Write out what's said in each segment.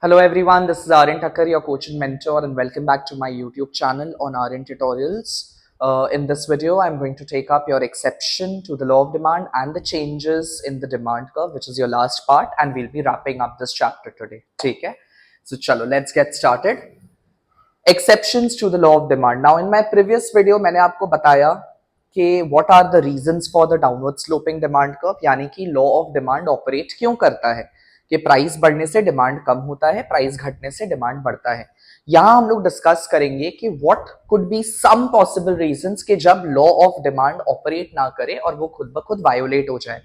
Hello everyone, this is Aryan Thakkar, your coach and mentor, and welcome back to my YouTube channel on Aryan Tutorials. In this video, I'm going to take up your exception to the law of demand and the changes in the demand curve, which is your last part, and we'll be wrapping up this chapter today. Okay? So, chalo, let's get started. Exceptions to the law of demand. Now, in my previous video, मैंने आपको बताया कि what are the reasons for the downward sloping demand curve, यानी कि law of demand operate क्यों करता है कि प्राइस बढ़ने से डिमांड कम होता है, प्राइस घटने से डिमांड बढ़ता है। यहां हम लोग डिस्कस करेंगे कि what could be some possible reasons कि जब लॉ ऑफ डिमांड ऑपरेट ना करे और वो खुद ब खुद वायोलेट हो जाए,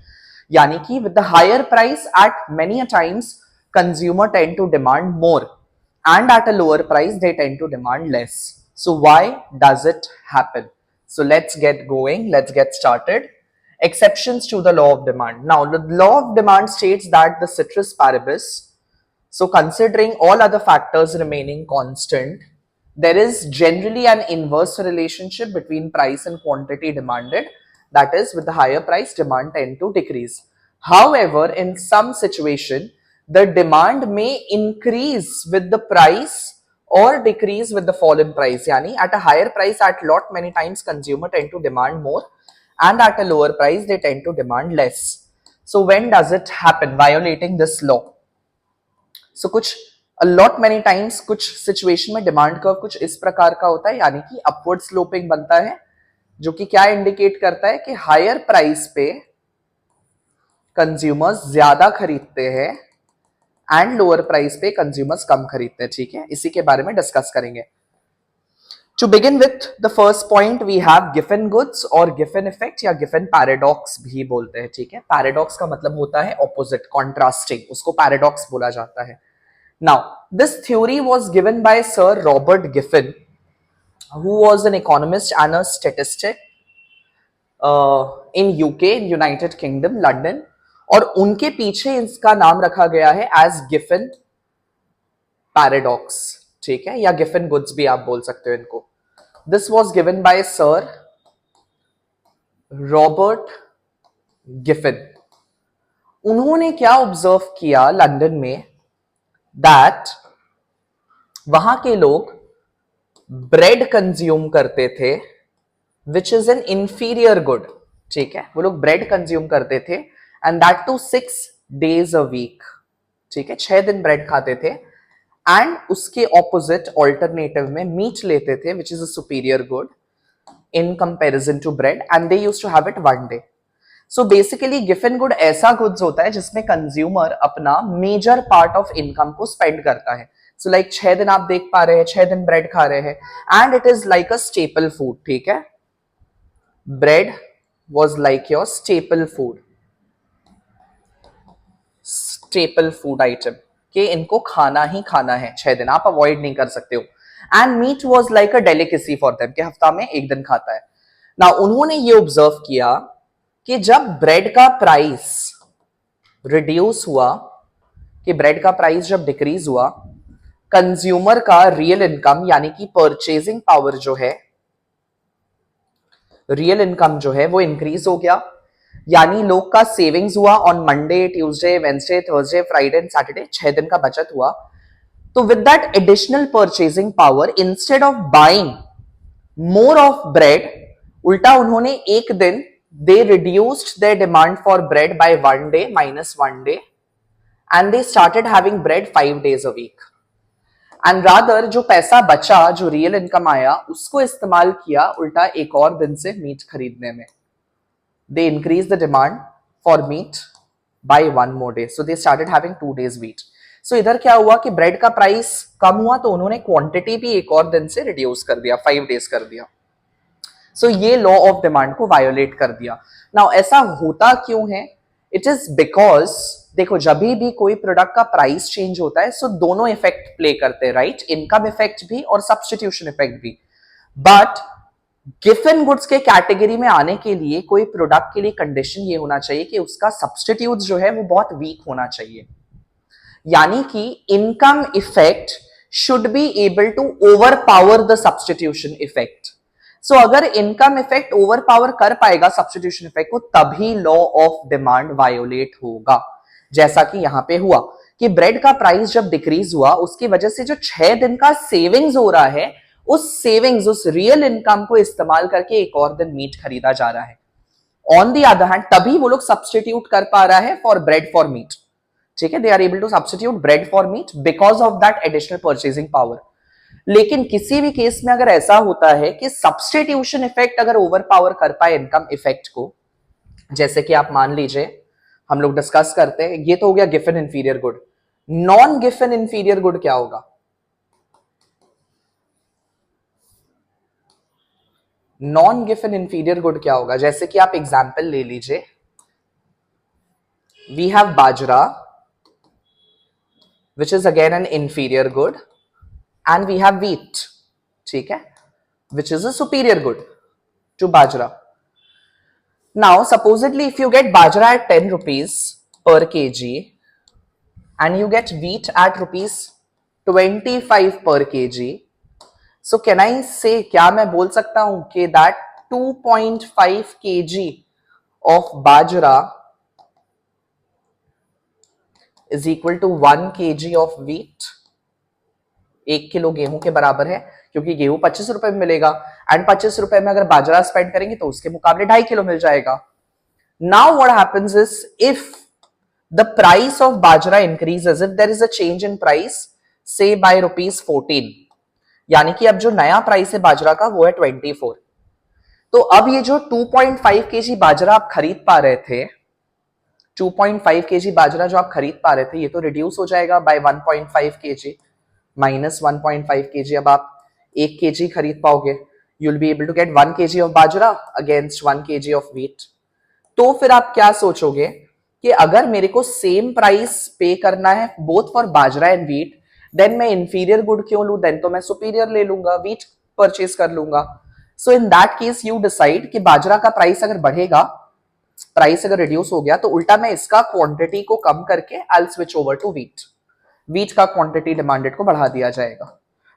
यानी कि with the higher price at many a times consumer tend to demand more and at a lower price they tend to demand less. So why does it happen? So let's get going, let's get started. Exceptions to the law of demand. Now the law of demand states that the ceteris paribus, so considering all other factors remaining constant, there is generally an inverse relationship between price and quantity demanded, that is with the higher price demand tend to decrease. However, in some situation the demand may increase with the price or decrease with the fall in price. Yani at a higher price at lot many times consumer tend to demand more and at a lower price they tend to demand less. So when does it happen violating this law? So कुछ a lot many times कुछ situation में demand curve कुछ इस प्रकार का होता है, यानी कि upward sloping बनता है, जो कि क्या इंडिकेट करता है कि higher price पे consumers ज्यादा खरीदते हैं एंड लोअर प्राइस पे कंज्यूमर्स कम खरीदते हैं। ठीक है, इसी के बारे में डिस्कस करेंगे। To begin with the first point we have Giffen goods और गिफन इफेक्ट या गिफन पैराडॉक्स भी बोलते हैं। ठीक है, पैराडॉक्स का मतलब होता है ऑपोजिट, कॉन्ट्रास्टिंग, उसको पैराडॉक्स बोला जाता है। Now this theory was given by sir Robert Giffen, who was an economist and a statistic in UK, in United kingdom, London, और उनके पीछे इसका नाम रखा गया है एज गिफन पैराडॉक्स। ठीक है, या गिफन गुड्स भी आप बोल सकते हो इनको। This was given by sir Robert Giffen. उन्होंने क्या ऑब्जर्व किया लंदन में, दैट वहां के लोग ब्रेड कंज्यूम करते थे, which is an inferior good. ठीक है, वो लोग ब्रेड कंज्यूम करते थे and that too 6 days a week. ठीक है, 6 दिन ब्रेड खाते थे एंड उसके ऑपोजिट ऑल्टरनेटिव में मीट लेते थे, which is a superior good in comparison to bread, and they used to have it one day. So basically Giffen good ऐसा गुड्स होता है जिसमें कंज्यूमर अपना मेजर पार्ट ऑफ इनकम को स्पेंड करता है। सो लाइक 6 दिन आप देख पा रहे हैं, 6 दिन ब्रेड खा रहे हैं and it is like a staple food. ठीक है, bread was like your staple food, staple food item कि इनको खाना ही खाना है 6 दिन, आप अवॉइड नहीं कर सकते हो। And meat was like a delicacy for them कि हफ्ता में 1 दिन खाता है ना। उन्होंने ये ऑब्जर्व किया कि जब ब्रेड का प्राइस रिड्यूस हुआ, कि ब्रेड का प्राइस जब डिक्रीज हुआ, कंज्यूमर का रियल इनकम यानी कि परचेजिंग पावर जो है, रियल इनकम जो है वो इंक्रीज हो गया, यानी लोग का सेविंग्स हुआ on Monday, Tuesday, Wednesday, Thursday, Friday and Saturday, 6 दिन का बचत हुआ। तो with that additional purchasing power, instead of buying more of bread, उल्टा उन्होंने एक दिन they reduced their demand for bread by 1 day -1 day and they started having bread 5 days a week. And rather जो पैसा बचा, जो रियल इनकम आया, उसको इस्तेमाल किया उल्टा एक और दिन से मीट खरीदने में। They increased the demand for meat by 1 more day, so they started having 2 days wheat. So इधर क्या हुआ कि ब्रेड का प्राइस कम हुआ तो उन्होंने क्वांटिटी भी एक और दिन से रिड्यूस कर दिया, 5 days कर दिया। सो ये लॉ ऑफ डिमांड को वायोलेट कर दिया। नाउ ऐसा होता क्यों है? इट इज बिकॉज देखो, जब भी कोई प्रोडक्ट का प्राइस चेंज होता है, सो दोनों इफेक्ट प्ले करते हैं, राइट? इनकम इफेक्ट भी और सब्सटीट्यूशन इफेक्ट भी। बट गिफन गुड्स के कैटेगरी में आने के लिए कोई प्रोडक्ट के लिए कंडीशन ये होना चाहिए कि उसका सब्सटीट्यूट जो है वो बहुत वीक होना चाहिए, यानी कि income effect should be able to over power the substitution effect. So अगर इनकम इफेक्ट ओवर पावर कर पाएगा सब्सटीट्यूशन इफेक्ट को, तभी लॉ ऑफ डिमांड वायोलेट होगा, जैसा कि यहां पे हुआ कि ब्रेड का प्राइस जब डिक्रीज हुआ उसकी वजह से जो 6 दिन का सेविंग्स हो रहा है, उस सेविंग्स, उस रियल इनकम को इस्तेमाल करके एक और दिन मीट खरीदा जा रहा है। ऑन दी अदर हैंड तभी वो लोग सब्सटीट्यूट कर पा रहा है फॉर ब्रेड फॉर मीट, ठीक है, they are able to substitute bread for meat because of that additional purchasing power. लेकिन किसी भी केस में अगर ऐसा होता है कि सब्सटीट्यूशन इफेक्ट अगर ओवर पावर कर पाए इनकम इफेक्ट को, जैसे कि आप मान लीजिए हम लोग डिस्कस करते हैं, ये तो हो गया गिवन इंफीरियर गुड। नॉन गिवन इंफीरियर गुड क्या होगा? नॉन गिवन इंफीरियर गुड क्या होगा? जैसे कि आप एग्जाम्पल ले लीजिए, we have bajra which is again an inferior good, and we have wheat, ठीक है, which is a superior good to bajra. Now, supposedly, if you get bajra at 10 rupees per kg and you get wheat at rupees 25 per kg, so can I say, क्या मैं बोल सकता हूं कि that 2.5 kg of bajra is equal to 1 kg of wheat? 1 kilo गेहूं के बराबर है, क्योंकि गेहूं 25 रुपए में मिलेगा एंड 25 रुपए में अगर बाजरा स्पेंड करेंगे तो उसके मुकाबले 2.5 किलो मिल जाएगा. Now what happens is, if the price of bajra increases, if there is a change in price say by ₹14, यानी कि अब जो नया प्राइस है बाजरा का वो है 24, तो अब ये जो 2.5 केजी बाजरा आप खरीद पा रहे थे, 2.5 केजी बाजरा जो आप खरीद पा रहे थे, ये तो रिड्यूस हो जाएगा बाय 1.5 केजी, माइनस 1.5 केजी. अब आप 1 केजी खरीद पाओगे, you will be able to get 1 kg of bajra against 1 kg of wheat. तो फिर आप क्या सोचोगे कि अगर मेरे को सेम प्राइस पे करना है both for bajra and wheat, then मैं इंफीरियर गुड क्यों लूं? देन तो मैं सुपीरियर ले लूंगा, व्हीट परचेज कर लूंगा. So in that case you decide कि बाजरा का प्राइस अगर बढ़ेगा, प्राइस अगर रिड्यूस हो गया, तो उल्टा मैं इसका क्वांटिटी को कम करके I will switch over to wheat. Wheat का क्वांटिटी डिमांडेड को बढ़ा दिया जाएगा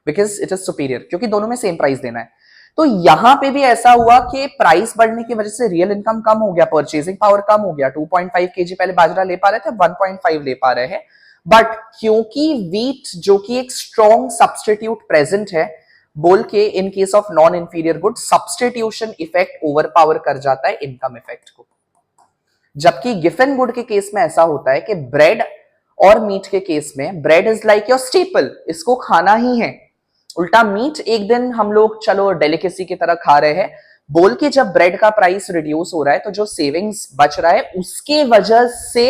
बिकॉज इट इज सुपीरियर, क्योंकि दोनों में सेम प्राइस देना है. तो यहां पे भी ऐसा हुआ कि प्राइस बढ़ने की वजह से रियल इनकम कम हो गया, परचेजिंग पावर कम हो गया. 2.5 केजी पहले बाजरा ले पा रहे थे, 1.5 ले पा रहे हैं, बट क्योंकि व्हीट जो कि एक स्ट्रॉन्ग सब्सटीट्यूट प्रेजेंट है, बोल के in case of non inferior good substitution effect over power कर जाता है इनकम इफेक्ट को. जबकि गिवन गुड के केस में ऐसा होता है कि ब्रेड और मीट के केस में bread is like your staple, इसको खाना ही है. उल्टा मीट एक दिन हम लोग चलो डेलिकेसी की तरह खा रहे हैं, बोल के जब ब्रेड का प्राइस रिड्यूस हो रहा है तो जो सेविंग्स बच रहा है उसके वजह से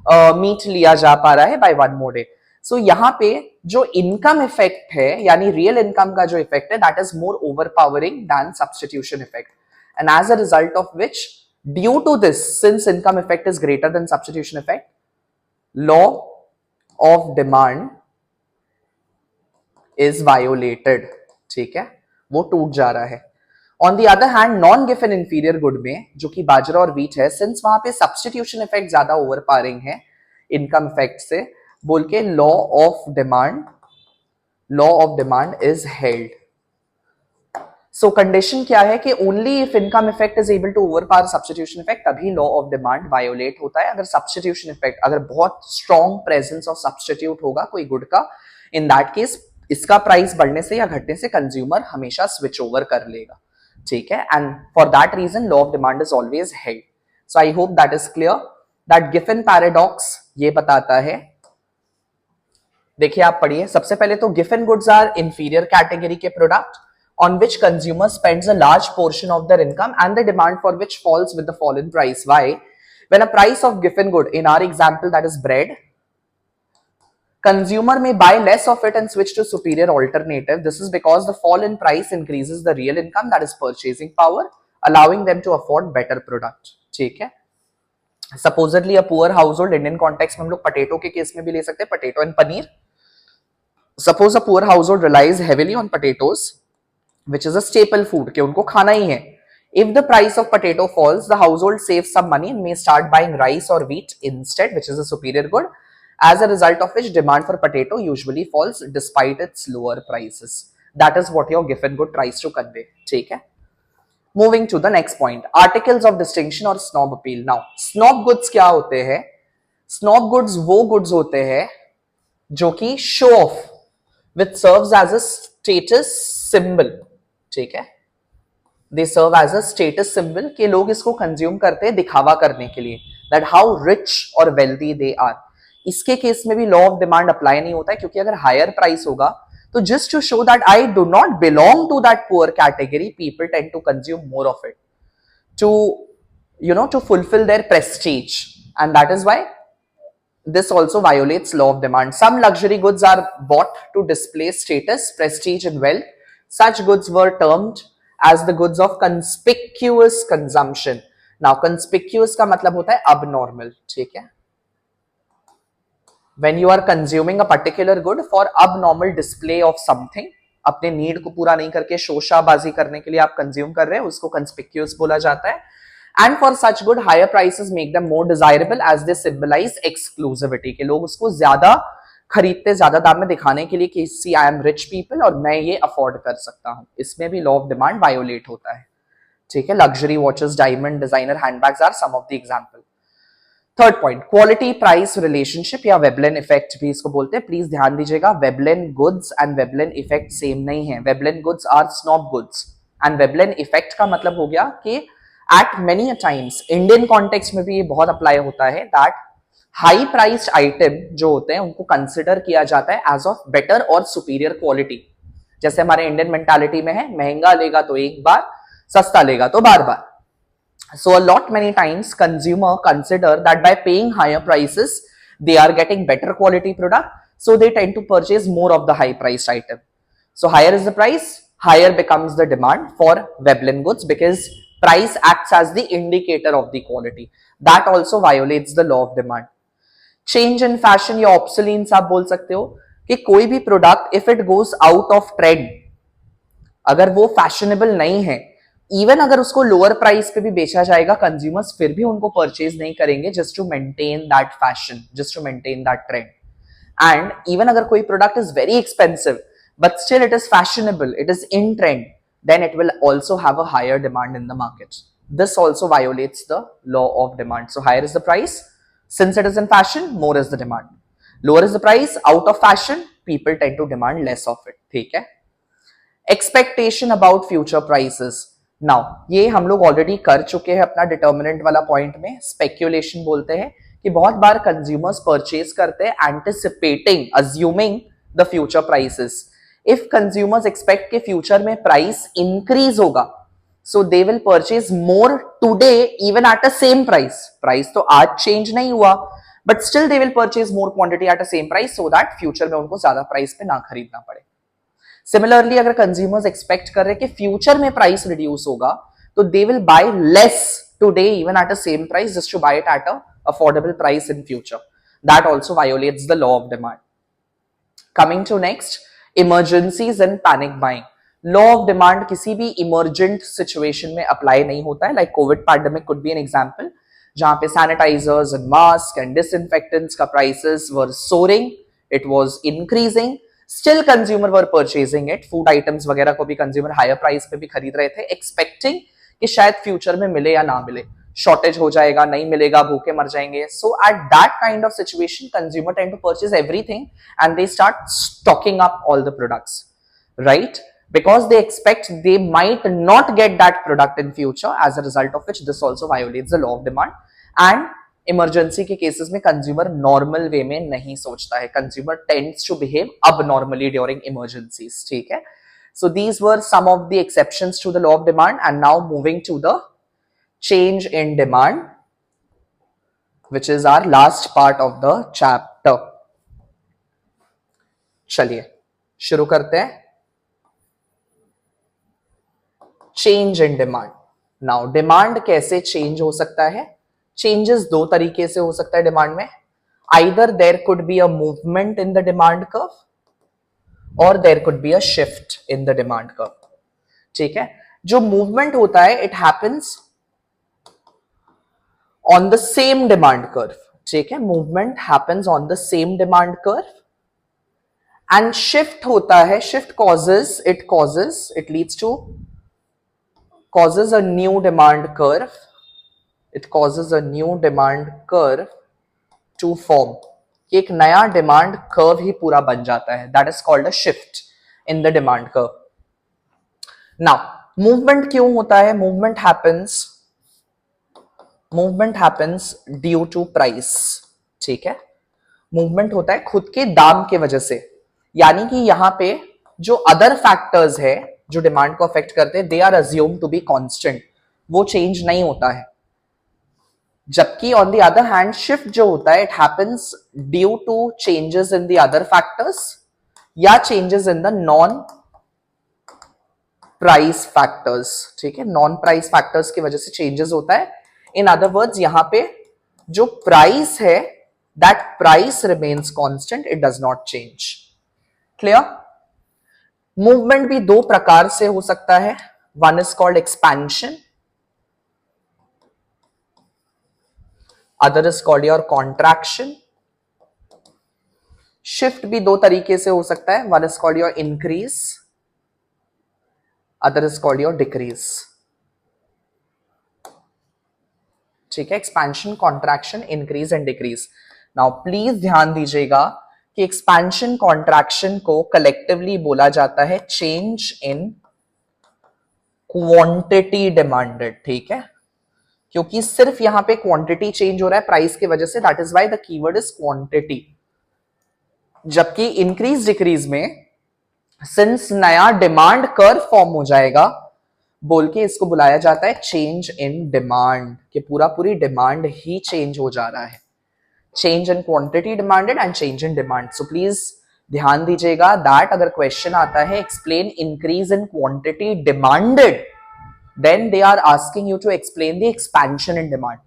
मीट लिया जा पा रहा है बाय वन मोर डे. सो यहां पे जो इनकम इफेक्ट है, यानी रियल इनकम का जो इफेक्ट है, that is more over powering than substitution effect. And as a result of which, due to this, since income effect is greater then substitution effect, law of demand is violated, ठीक है, वो टूट जा रहा है. On the other hand non गिवन inferior good में, जो कि बाजरा और व्हीट है, सिंस वहां पे सब्सटीट्यूशन इफेक्ट ज्यादा ओवर पावरिंग है इनकम इफेक्ट से, बोल के law of demand is held. So condition क्या है कि only if income effect is able to over power substitution effect, तभी लॉ ऑफ डिमांड वायोलेट होता है. अगर सब्सटीट्यूशन इफेक्ट, अगर बहुत स्ट्रॉन्ग प्रेजेंस ऑफ सब्सटीट्यूट होगा कोई गुड का, इन दैट केस इसका प्राइस बढ़ने से या घटने से कंज्यूमर हमेशा स्विच ओवर कर लेगा, ठीक है. And for that reason law of demand is always held. So I hope that is clear. That गिवन पैराडॉक्स ये बताता है, देखिए आप पढ़िए. सबसे पहले तो गिवन गुड्स आर इंफीरियर कैटेगरी के product on which consumer spends a large portion of their income and the demand for which falls with the fall in price. Why? When a price of given good, in our example that is bread, consumer may buy less of it and switch to superior alternative. This is because the fall in price increases the real income, that is purchasing power, allowing them to afford better product. ठीक है. Supposedly a poor household, Indian context में हम लोग potato के case में भी ले सकते हैं, potato and paneer. Suppose a poor household relies heavily on potatoes, which is a staple food, कि उनको खाना ही है. If the price of potato falls, the household saves some money and may start buying rice or wheat instead, which is a superior good, as a result of which demand for potato usually falls despite its lower prices. That is what your given good tries to convey. ठीक है. Moving to the next point, articles of distinction or snob appeal. Now, snob goods क्या होते हैं? Snob goods वो goods होते हैं जो कि show off which serves as a status symbol, ठीक है, they serve as a status symbol कि लोग इसको कंज्यूम करते हैं दिखावा करने के लिए, दैट हाउ रिच और वेल्दी दे आर। इसके केस में भी लॉ ऑफ डिमांड अप्लाई नहीं होता है, क्योंकि अगर हायर प्राइस होगा तो just to show that I do not belong to that poor category, people tend to consume more of it to, you know, to fulfill their prestige, and that is why this also violates law of demand. Some luxury goods are bought to display status, prestige and wealth. Such goods were termed as the goods of conspicuous consumption. Now conspicuous का मतलब होता है abnormal, ठीक है, when you are consuming a particular good for abnormal display of something, अपने need को पूरा नहीं करके शोशाबाजी करने के लिए आप कंज्यूम कर रहे हैं, उसको कंस्पिक्यूअस बोला जाता है। And for such good higher prices make them more desirable as they symbolize exclusivity, के लोग उसको ज्यादा खरीदते, ज्यादा दाम में दिखाने के लिए कि सी आई एम रिच पीपल और मैं ये अफोर्ड कर सकता हूं। इसमें भी लॉ ऑफ डिमांड वायोलेट होता है, ठीक है। Luxury watches, diamond, designer handbags are some of the example. Third point, quality price relationship या वेबलेन इफेक्ट भी इसको बोलते हैं। प्लीज ध्यान दीजिएगा, Veblen goods and Veblen effect same नहीं है। Veblen goods are snob goods and Veblen effect का मतलब हो गया कि at many times Indian context में भी ये बहुत अप्लाई होता है, दैट हाई प्राइस्ड आइटम जो होते हैं उनको कंसिडर किया जाता है एज ऑफ बेटर और सुपीरियर क्वालिटी। जैसे हमारे इंडियन मेंटालिटी में है, महंगा लेगा तो एक बार, सस्ता लेगा तो बार बार। So a lot many times consumer consider that by paying higher prices they are getting better quality product, so they tend to purchase more of the high priced item. So higher is the price, higher becomes the demand for Veblen goods, because price acts as the indicator of the quality. That also violates the law of demand. Change in fashion या obsolescence आप बोल सकते हो कि कोई भी product if it goes out of trend, अगर वो फैशनेबल नहीं है, इवन अगर उसको लोअर प्राइस पे भी बेचा जाएगा, कंज्यूमर्स फिर भी उनको परचेज नहीं करेंगे, just to maintain that fashion, just to maintain that trend. And even अगर कोई product is very expensive but still it is fashionable, it is in trend, then it will also have a higher demand in the market. This also violates the law of demand. So higher is the price, since it is in fashion, more is the demand. Lower is the price, out of fashion, people tend to demand less of it. ठीक है? Expectation about future prices. Now ये हम लोग already कर चुके हैं अपना determinant वाला पॉइंट में। स्पेक्यूलेशन बोलते हैं कि बहुत बार कंज्यूमर्स परचेज करते हैं anticipating, assuming the future prices. If consumers expect कि फ्यूचर में प्राइस इंक्रीज होगा, so they will purchase more today even at a same price. Price तो आज चेंज नहीं हुआ, but still they will purchase more quantity at a same price, so that future में उनको ज्यादा प्राइस पे ना खरीदना पड़े। सिमिलरली अगर कंज्यूमर्स एक्सपेक्ट कर रहे हैं कि फ्यूचर में प्राइस रिड्यूस होगा, तो they will buy less today even at a same price just to buy it at a affordable price in future. That also violates the law of demand. Coming to next, emergencies and panic buying. Law of demand किसी भी emergent situation में apply नहीं होता है, like Covid pandemic could be an example, जहां पे sanitizers and mask and disinfectants का prices were soaring, it was increasing, still consumer were purchasing it. Food items वगैरह को भी कंज्यूमर हायर प्राइस पे भी खरीद रहे थे, एक्सपेक्टिंग कि शायद फ्यूचर में मिले या ना मिले, शॉर्टेज हो जाएगा, नहीं मिलेगा, भूखे मर जाएंगे। So at that kind of situation consumer tend to purchase everything and they start stocking up all the products, right? Because they expect they might not get that product in future, as a result of which this also violates the law of demand. And emergency के cases में consumer normal way में नहीं सोचता है, consumer tends to behave abnormally during emergencies, ठीक है। So these were some of the exceptions to the law of demand, and now moving to the change in demand, which is our last part of the chapter. चलिए शुरू करते हैं। Change in demand. Now demand कैसे change हो सकता है? Changes दो तरीके से हो सकता है डिमांड में। Either there could be a movement in the demand curve और there could be a shift in the demand curve, ठीक है। जो मूवमेंट होता है it happens on the same demand curve, ठीक है, movement happens on the same demand curve. And shift होता है, shift causes it leads to causes a new demand curve, it causes a new demand curve to form, कि एक नया demand curve ही पूरा बन जाता है. That is called a shift in the demand curve. Now movement क्यों होता है? Movement happens due to price. ठीक है, मूवमेंट होता है खुद के दाम के वजह से. यानी कि यहां पे जो अदर फैक्टर्स है जो डिमांड को अफेक्ट करते हैं, they are assume to be constant. वो चेंज नहीं होता है. जबकि on the other hand shift जो होता है, it happens due to changes in the other factors या changes in the non price factors. ठीक है, नॉन प्राइस फैक्टर्स की वजह से चेंजेस होता है. इन अदर वर्ड्स, यहां पे जो प्राइस है, that price remains constant, it does not change. Clear? Movement भी दो प्रकार से हो सकता है. One is called expansion, other is called your contraction. Shift भी दो तरीके से हो सकता है. One is called your increase, other is called your decrease. ठीक है, expansion, contraction, increase and decrease. Now please ध्यान दीजिएगा कि एक्सपेंशन कॉन्ट्रैक्शन को कलेक्टिवली बोला जाता है चेंज इन क्वांटिटी डिमांडेड. ठीक है, क्योंकि सिर्फ यहां पे क्वांटिटी चेंज हो रहा है प्राइस की वजह से. That is why the keyword is quantity. जबकि इंक्रीज डिक्रीज में सिंस नया डिमांड कर्व फॉर्म हो जाएगा बोल के इसको बुलाया जाता है चेंज इन डिमांड. कि पूरा पूरी डिमांड ही चेंज हो जा रहा है. Change in quantity demanded and change in demand. So please ध्यान दीजिएगा दैट अगर क्वेश्चन आता है explain increase in quantity demanded, then they are asking you to explain the expansion in demand.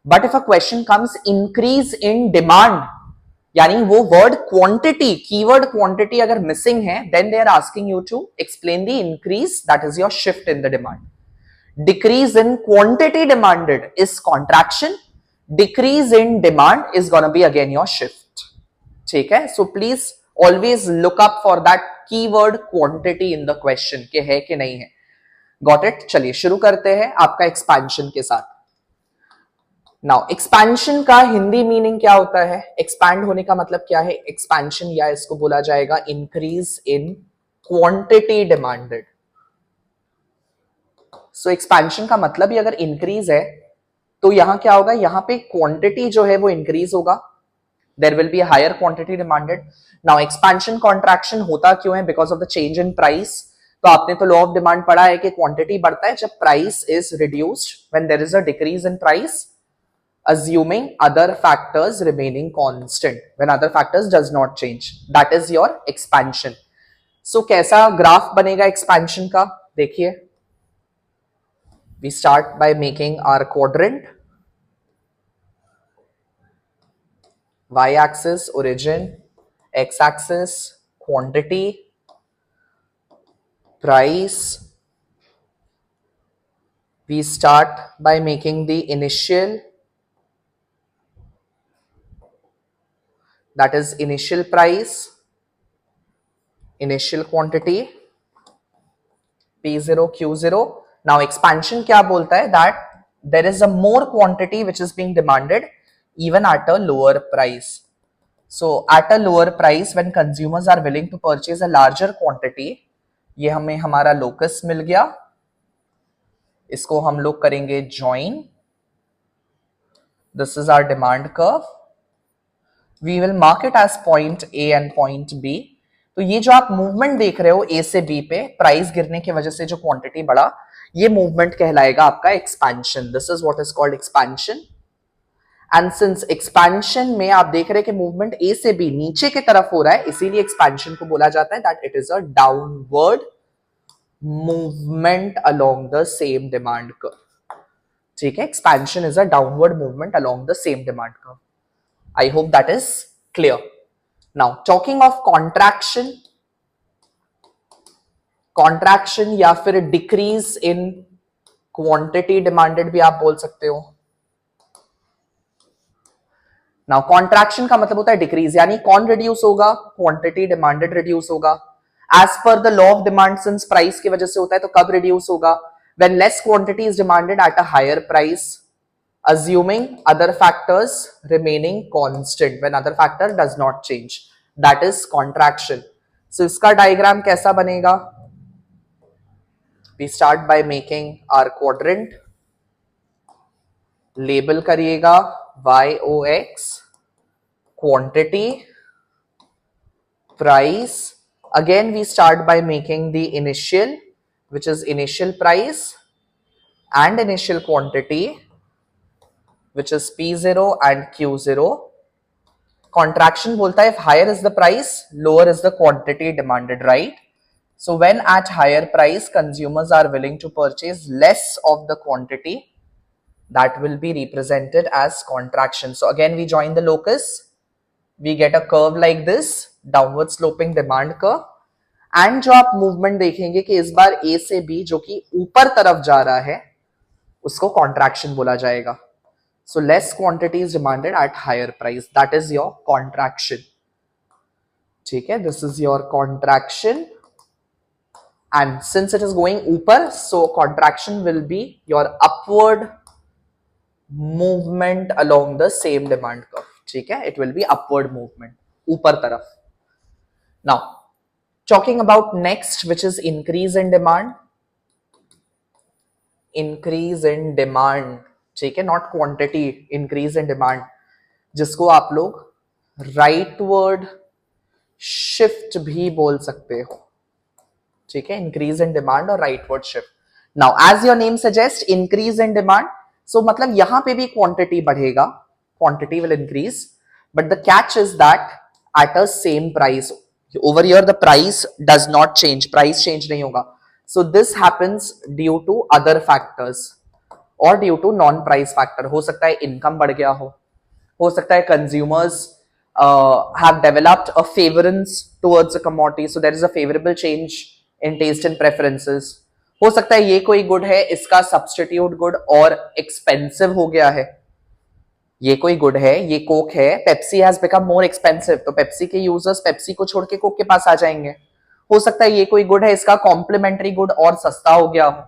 But if a question comes increase in demand, यानी वो word quantity, keyword quantity अगर missing है, then they are asking you to explain the increase, that is your shift in the demand. Decrease in quantity demanded is contraction. Decrease in demand is gonna be again your shift. ठीक है, so please always look up for that keyword quantity in the question कि है कि नहीं है. Got it? चलिए शुरू करते हैं आपका एक्सपेंशन के साथ. नाउ एक्सपेंशन का हिंदी मीनिंग क्या होता है? एक्सपैंड होने का मतलब क्या है? एक्सपेंशन, या इसको बोला जाएगा increase in quantity demanded. So expansion का मतलब ही अगर इंक्रीज है तो यहां क्या होगा? यहां पे क्वांटिटी जो है वो इंक्रीज होगा. There will be a higher quantity demanded. Now expansion contraction होता क्यों है? Because of the change in price. तो आपने तो लॉ ऑफ डिमांड पढ़ा है कि क्वांटिटी बढ़ता है जब price is reduced, when there is a decrease in price, assuming other factors remaining constant, when other factors does not change. That is your expansion. So कैसा ग्राफ बनेगा expansion का? देखिए, we start by making our quadrant. Y axis origin, X axis quantity, price. We start by making the initial, that is initial price, initial quantity, P0, Q0. Now expansion क्या बोलता है? That there is a more quantity which is being demanded even at a lower price. So at a lower price when consumers are willing to purchase a larger quantity, ये हमें हमारा locus मिल गया. इसको हम लोग करेंगे join. This is our demand curve. We will mark it as point A and point B. तो ये जो आप मूवमेंट देख रहे हो A से B पे, प्राइस गिरने की वजह से जो क्वांटिटी बढ़ा, ये मूवमेंट कहलाएगा आपका expansion. This is what is called expansion. And since expansion में आप देख रहे हैं कि मूवमेंट A से B नीचे की तरफ हो रहा है, इसीलिए एक्सपेंशन को बोला जाता है that it is a downward movement along the same demand curve. ठीक है, expansion is a downward movement along the same demand curve. I hope that is clear. Now, talking of contraction, contraction या फिर decrease in quantity demanded भी आप बोल सकते हो. Now, contraction का मतलब होता है decrease, यानी कौन reduce होगा? Quantity demanded reduce होगा. As per the law of demand, since price की वजह से होता है तो कब reduce होगा? When less quantity is demanded at a higher price. assuming other factors remaining constant when other factor does not change, that is contraction. So इसका diagram कैसा बनेगा? We start by making our quadrant. Label करिएगा YOX, quantity, price. Again we start by making the initial, which is initial price, and initial quantity, which is P0 and Q0. Contraction बोलता है if higher is the price, lower is the quantity demanded, right? So when at higher price consumers are willing to purchase less of the quantity, that will be represented as contraction. So again we join the locus, we get a curve like this, downward sloping demand curve, and जो आप movement देखेंगे कि इस बार A से B जो कि ऊपर तरफ जा रहा है उसको contraction बोला जाएगा. So less quantity is demanded at higher price. That is your contraction. ठीक है, this is your contraction. And since it is going upper, so contraction will be your upward movement along the same demand curve. ठीक है, it will be upward movement, ऊपर तरफ. Now, talking about next, which is increase in demand. Increase in demand. ठीक है, not quantity, increase in demand, जिसको आप लोग rightward shift भी बोल सकते हो. ठीक है, इंक्रीज इन डिमांड और rightward shift. Now as your name suggest, increase in demand, so मतलब यहां पे भी क्वांटिटी बढ़ेगा, quantity will increase, but the catch is that at a same price. Over here the price does not change, price change नहीं होगा. So this happens due to other factors और due to non price factor. हो सकता है income बढ़ गया हो सकता है consumers have developed a favorance towards a commodity, so there is a favorable change in taste and preferences. हो सकता है ये कोई गुड है, इसका सब्स्टिट्यूट गुड और एक्सपेंसिव हो गया है. ये कोई गुड है, ये कोक है, Pepsi has become more expensive, तो पेप्सी के यूजर्स पेप्सी को छोड़ के कोक के पास आ जाएंगे. हो सकता है ये कोई गुड है, इसका कॉम्प्लीमेंट्री गुड और सस्ता हो गया हो,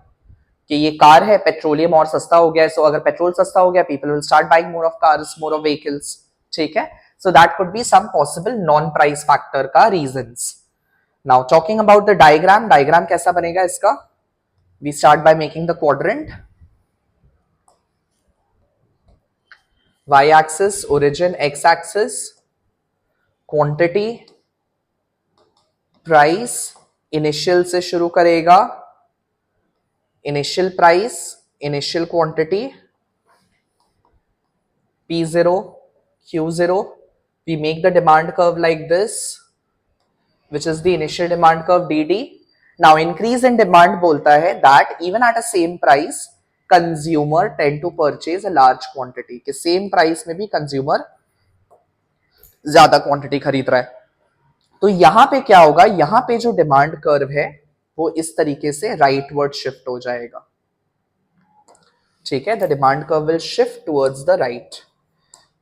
कि ये कार है, पेट्रोलियम और सस्ता हो गया है, सो अगर पेट्रोल सस्ता हो गया, people will start buying more of cars, more of vehicles. ठीक है, so that could be some possible non price factor का reasons. Now talking about the diagram, diagram कैसा बनेगा इसका? We start by making the quadrant. Y axis origin, x axis quantity, price, initial से शुरू करेगा, initial price, initial quantity, P0, Q0. We make the demand curve like this, which is the initial demand curve DD. Now increase in demand बोलता है that even at a same price, consumer tend to purchase a large quantity. कि same price में भी consumer ज्यादा quantity खरीद रहा है. तो यहां पे क्या होगा, यहां पे जो demand curve है वो इस तरीके से राइटवर्ड शिफ्ट हो जाएगा. ठीक है, the demand curve will shift towards the right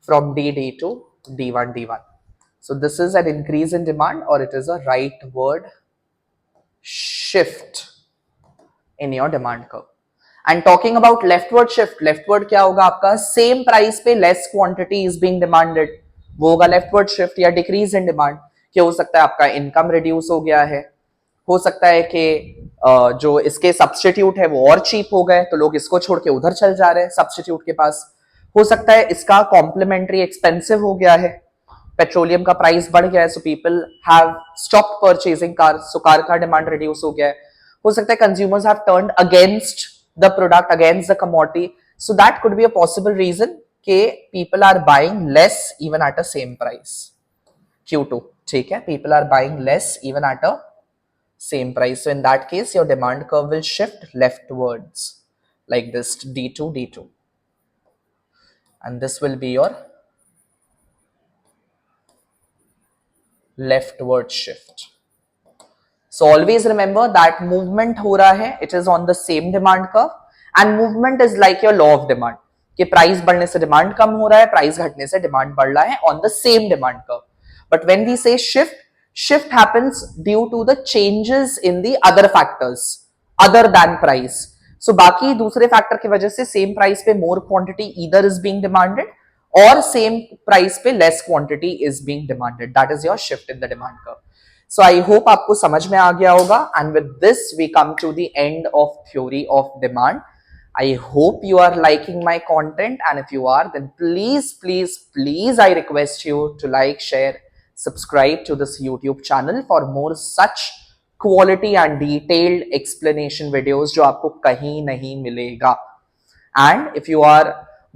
from D to D1. So this is an increase in demand और it is a rightward shift in your demand curve. And talking about leftward shift, leftward क्या होगा आपका? Same price पे less quantity is being demanded, वो होगा leftward shift. या decrease in demand, क्या हो सकता है आपका इनकम रिड्यूस हो गया है, हो सकता है कि जो इसके सब्स्टिट्यूट है वो और चीप हो गए, तो लोग इसको छोड़ के उधर चल जा रहे हैं सब्स्टिट्यूट के पास. हो सकता है इसका कॉम्प्लीमेंट्री एक्सपेंसिव हो गया है, पेट्रोलियम का प्राइस बढ़ गया है, so people have stopped purchasing car, so car का डिमांड रिड्यूस हो गया है. हो सकता है consumers have turned against the product, against the commodity, so that could be a possible reason कि people are buying less even at a same price. Q2. ठीक है, people are buying less even at a same price. So in that case, your demand curve will shift leftwards like this, D2. And this will be your leftward shift. So always remember that movement हो रहा है, it is on the same demand curve, and movement is like your law of demand, कि price बढ़ने से demand कम हो रहा है, price घटने से डिमांड बढ़ रहा है on the same demand curve. But when we say shift happens due to the changes in the other factors other than price. सो बाकी दूसरे फैक्टर की वजह से सेम प्राइस पे more quantity either is being demanded और same price पे less quantity is being demanded. That is your shift in the demand curve. So I hope आपको समझ में आ गया होगा. And with this we come to the end of theory of demand. I hope you are liking my content, and if you are, then please, I request you to like, share, subscribe to this YouTube channel for more such quality and detailed explanation videos जो आपको कहीं नहीं मिलेगा. And if you are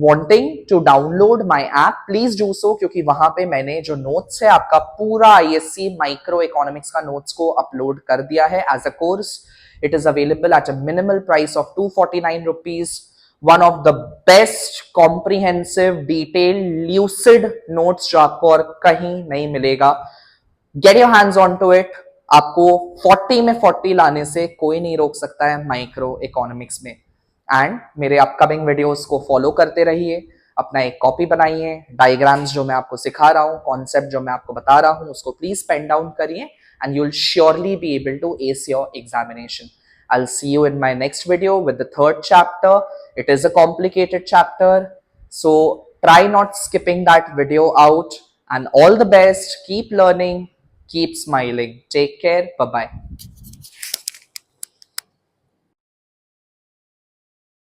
wanting to download my app, please do so, क्योंकि वहां पे मैंने जो notes है आपका पूरा ISC माइक्रो इकोनॉमिक्स का notes को upload कर दिया है as a course. It is available at a minimal price of 249 rupees. One of the best comprehensive, detailed, lucid notes जो आपको और कहीं नहीं मिलेगा. Get your hands onto it. आपको 40 में 40 लाने से कोई नहीं रोक सकता है माइक्रो इकोनॉमिक्स में. एंड मेरे अपकमिंग वीडियोस को फॉलो करते रहिए. अपना एक कॉपी बनाइए. डायग्राम्स जो मैं आपको सिखा रहा हूँ, कॉन्सेप्ट जो मैं आपको बता रहा हूँ, उसको प्लीज पेन डाउन करिए. And you'll surely be able to ace your examination. I'll see you in my next video with the third chapter. It is a complicated chapter, so try not skipping that video out. And all the best. Keep learning, keep smiling. Take care. Bye bye.